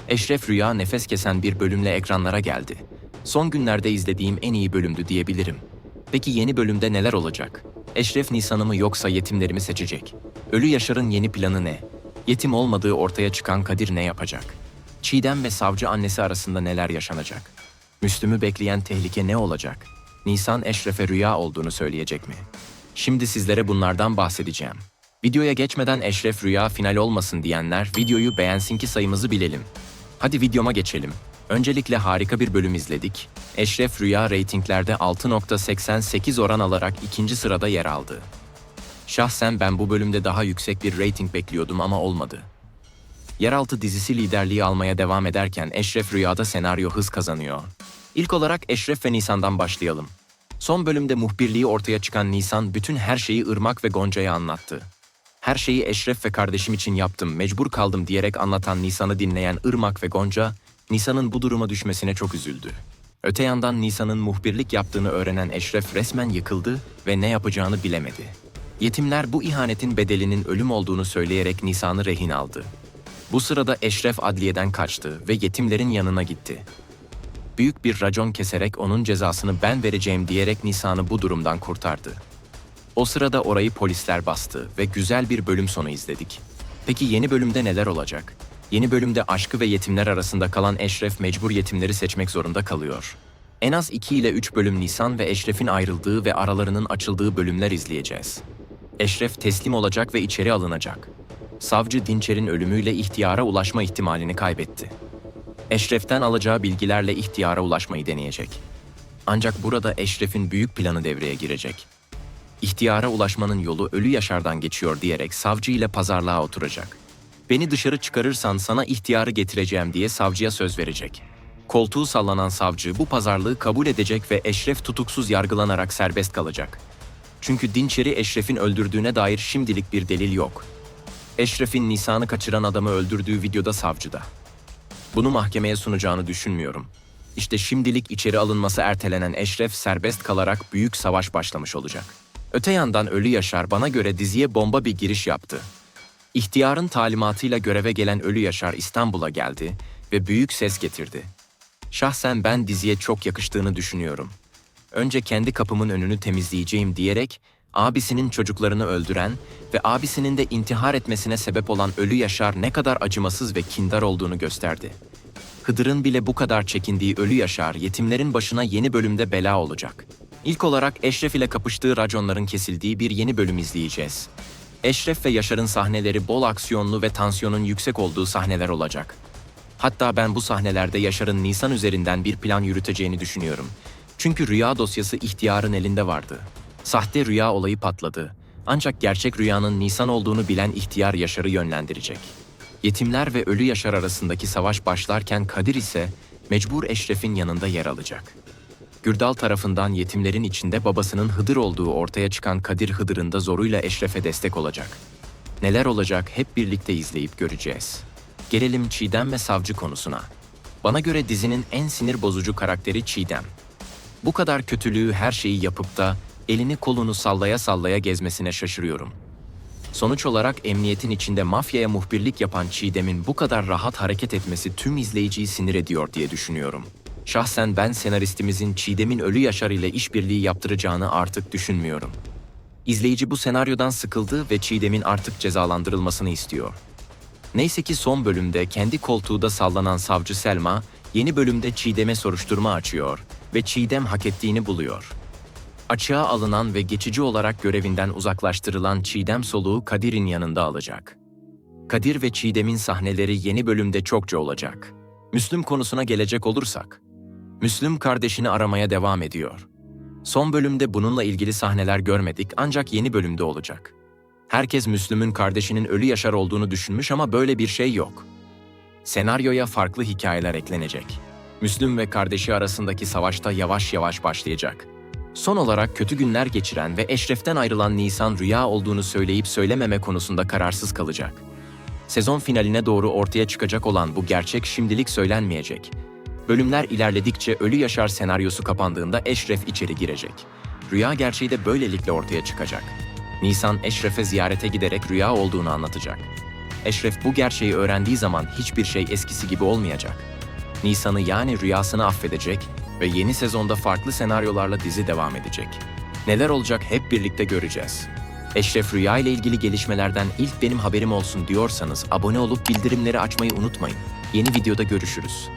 Eşref Rüya nefes kesen bir bölümle ekranlara geldi. Son günlerde izlediğim en iyi bölümdü diyebilirim. Peki yeni bölümde neler olacak? Eşref Nisan'ı mı yoksa yetimleri mi seçecek? Ölü Yaşar'ın yeni planı ne? Yetim olmadığı ortaya çıkan Kadir ne yapacak? Çiğdem ve savcı annesi arasında neler yaşanacak? Müslüm'ü bekleyen tehlike ne olacak? Nisan Eşref'e rüya olduğunu söyleyecek mi? Şimdi sizlere bunlardan bahsedeceğim. Videoya geçmeden Eşref Rüya final olmasın diyenler videoyu beğensin ki sayımızı bilelim. Hadi videoma geçelim. Öncelikle harika bir bölüm izledik. Eşref Rüya reytinglerde 6.88 oran alarak ikinci sırada yer aldı. Şahsen ben bu bölümde daha yüksek bir reyting bekliyordum ama olmadı. Yeraltı dizisi liderliği almaya devam ederken Eşref Rüya'da senaryo hız kazanıyor. İlk olarak Eşref ve Nisan'dan başlayalım. Son bölümde muhbirliği ortaya çıkan Nisan bütün her şeyi Irmak ve Gonca'ya anlattı. Her şeyi Eşref ve kardeşim için yaptım, mecbur kaldım diyerek anlatan Nisan'ı dinleyen Irmak ve Gonca, Nisan'ın bu duruma düşmesine çok üzüldü. Öte yandan Nisan'ın muhbirlik yaptığını öğrenen Eşref resmen yıkıldı ve ne yapacağını bilemedi. Yetimler bu ihanetin bedelinin ölüm olduğunu söyleyerek Nisan'ı rehin aldı. Bu sırada Eşref adliyeden kaçtı ve yetimlerin yanına gitti. Büyük bir racon keserek onun cezasını ben vereceğim diyerek Nisan'ı bu durumdan kurtardı. O sırada orayı polisler bastı ve güzel bir bölüm sonu izledik. Peki yeni bölümde neler olacak? Yeni bölümde aşkı ve yetimler arasında kalan Eşref mecbur yetimleri seçmek zorunda kalıyor. En az 2 ile 3 bölüm Nisan ve Eşref'in ayrıldığı ve aralarının açıldığı bölümler izleyeceğiz. Eşref teslim olacak ve içeri alınacak. Savcı Dinçer'in ölümüyle ihtiyara ulaşma ihtimalini kaybetti. Eşref'ten alacağı bilgilerle ihtiyara ulaşmayı deneyecek. Ancak burada Eşref'in büyük planı devreye girecek. İhtiyara ulaşmanın yolu Ölü Yaşar'dan geçiyor diyerek savcı ile pazarlığa oturacak. Beni dışarı çıkarırsan sana ihtiyarı getireceğim diye savcıya söz verecek. Koltuğu sallanan savcı bu pazarlığı kabul edecek ve Eşref tutuksuz yargılanarak serbest kalacak. Çünkü Dinçer'i Eşref'in öldürdüğüne dair şimdilik bir delil yok. Eşref'in Nisan'ı kaçıran adamı öldürdüğü videoda savcıda. Bunu mahkemeye sunacağını düşünmüyorum. İşte şimdilik içeri alınması ertelenen Eşref serbest kalarak büyük savaş başlamış olacak. Öte yandan Ölü Yaşar bana göre diziye bomba bir giriş yaptı. İhtiyarın talimatıyla göreve gelen Ölü Yaşar İstanbul'a geldi ve büyük ses getirdi. Şahsen ben diziye çok yakıştığını düşünüyorum. Önce kendi kapımın önünü temizleyeceğim diyerek abisinin çocuklarını öldüren ve abisinin de intihar etmesine sebep olan Ölü Yaşar ne kadar acımasız ve kindar olduğunu gösterdi. Hıdır'ın bile bu kadar çekindiği Ölü Yaşar yetimlerin başına yeni bölümde bela olacak. İlk olarak Eşref ile kapıştığı raconların kesildiği bir yeni bölüm izleyeceğiz. Eşref ve Yaşar'ın sahneleri bol aksiyonlu ve tansiyonun yüksek olduğu sahneler olacak. Hatta ben bu sahnelerde Yaşar'ın Nisan üzerinden bir plan yürüteceğini düşünüyorum. Çünkü rüya dosyası ihtiyarın elinde vardı. Sahte rüya olayı patladı. Ancak gerçek rüyanın Nisan olduğunu bilen ihtiyar Yaşar'ı yönlendirecek. Yetimler ve Ölü Yaşar arasındaki savaş başlarken Kadir ise mecbur Eşref'in yanında yer alacak. Gürdal tarafından yetimlerin içinde babasının Hıdır olduğu ortaya çıkan Kadir Hıdır'ın da zoruyla Eşref'e destek olacak. Neler olacak hep birlikte izleyip göreceğiz. Gelelim Çiğdem ve savcı konusuna. Bana göre dizinin en sinir bozucu karakteri Çiğdem. Bu kadar kötülüğü her şeyi yapıp da elini kolunu sallaya sallaya gezmesine şaşırıyorum. Sonuç olarak emniyetin içinde mafyaya muhbirlik yapan Çiğdem'in bu kadar rahat hareket etmesi tüm izleyiciyi sinir ediyor diye düşünüyorum. Şahsen ben senaristimizin Çiğdem'in Ölü Yaşar ile işbirliği yaptıracağını artık düşünmüyorum. İzleyici bu senaryodan sıkıldı ve Çiğdem'in artık cezalandırılmasını istiyor. Neyse ki son bölümde kendi koltuğunda sallanan savcı Selma, yeni bölümde Çiğdem'e soruşturma açıyor ve Çiğdem hak ettiğini buluyor. Açığa alınan ve geçici olarak görevinden uzaklaştırılan Çiğdem soluğu Kadir'in yanında alacak. Kadir ve Çiğdem'in sahneleri yeni bölümde çokça olacak. Müslüm konusuna gelecek olursak, Müslüm kardeşini aramaya devam ediyor. Son bölümde bununla ilgili sahneler görmedik ancak yeni bölümde olacak. Herkes Müslüm'ün kardeşinin Ölü Yaşar olduğunu düşünmüş ama böyle bir şey yok. Senaryoya farklı hikayeler eklenecek. Müslüm ve kardeşi arasındaki savaşta yavaş yavaş başlayacak. Son olarak kötü günler geçiren ve Eşref'ten ayrılan Nisan rüya olduğunu söyleyip söylememe konusunda kararsız kalacak. Sezon finaline doğru ortaya çıkacak olan bu gerçek şimdilik söylenmeyecek. Bölümler ilerledikçe Ölü Yaşar senaryosu kapandığında Eşref içeri girecek. Rüya gerçeği de böylelikle ortaya çıkacak. Nisan Eşref'e ziyarete giderek rüya olduğunu anlatacak. Eşref bu gerçeği öğrendiği zaman hiçbir şey eskisi gibi olmayacak. Nisan'ı yani rüyasını affedecek ve yeni sezonda farklı senaryolarla dizi devam edecek. Neler olacak hep birlikte göreceğiz. Eşref Rüya ile ilgili gelişmelerden ilk benim haberim olsun diyorsanız abone olup bildirimleri açmayı unutmayın. Yeni videoda görüşürüz.